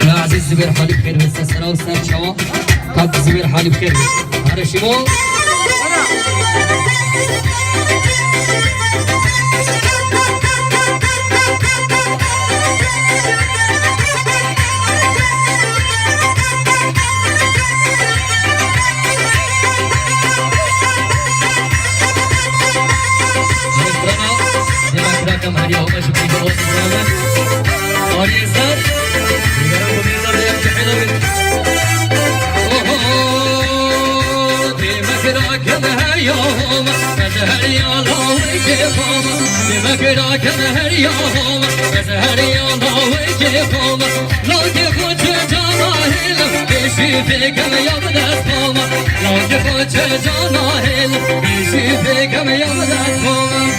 يا عزيز زبير حالي بخير بس سنة وسنة شوا كاب زبير حالي بخير هذا شمو كم هدية هم شوفي جوات الزمان أوري سر يقرأ بميزة ليك حلوة دمكرا كم هريهم مزهري الله ويجيهم دمكرا كم هريهم مزهري الله ويجيهم لو تفوت جماهيل بيشي فيكم يوم دستهم لو تفوت جماهيل بيشي فيكم يوم دستهم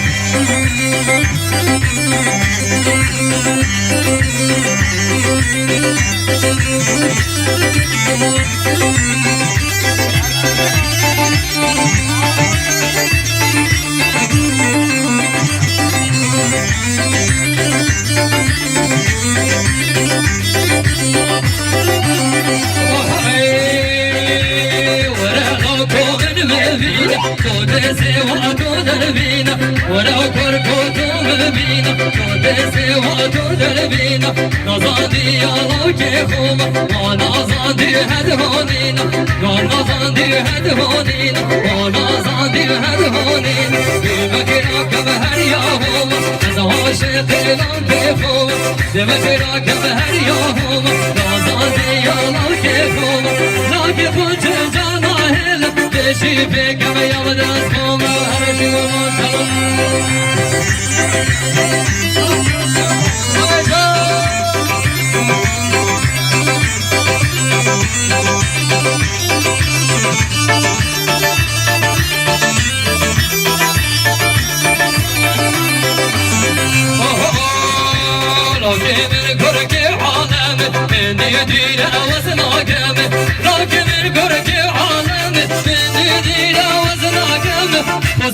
ولو كركوتم بينا كودسي واتودر بينا نزادي الله كيفهم ونزادي هدهونينا ونزادي هدهونينا ونزادي هدهونينا بمكراك بهرياهم زواج قلم كيفهم بمكراك بهرياهم نزادي الله كيفهم لا كيفون جناهل بشي بكم يوم دسهم هرشي ومسلم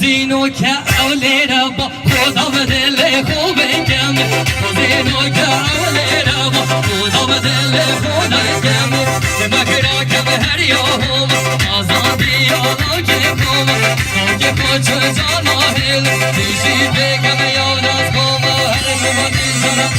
زينو كأولي ربا خدا بدل خوب کم زينو كأولي ربا خدا بدل خوب کم مکرا کم هر یوم آزادی آلا کم که پوچ جانا هل دیشی بکم یاد از قوم هر شما دیشنا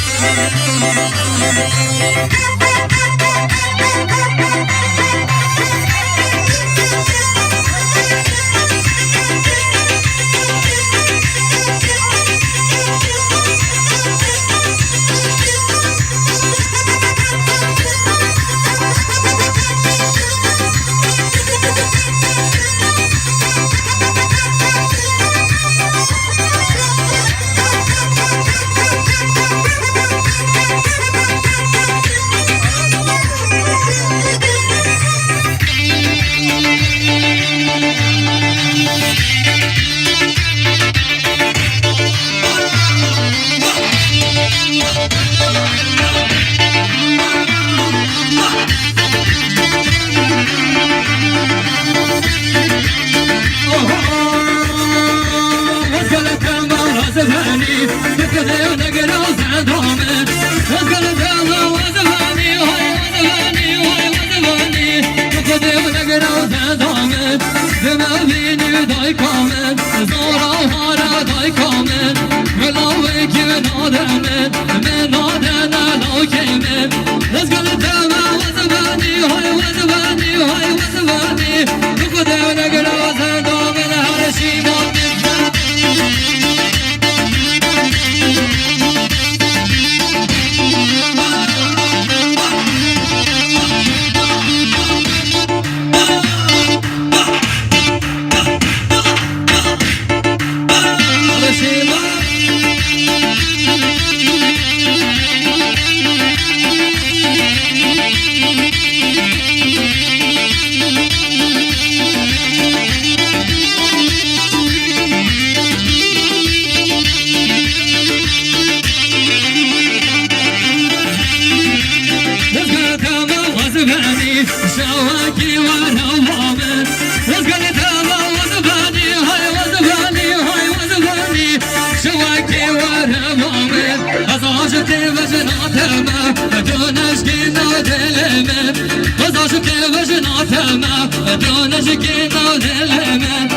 وجناتما دونش گینا دلمه بازاش که وجناتما دونش گینا دلمه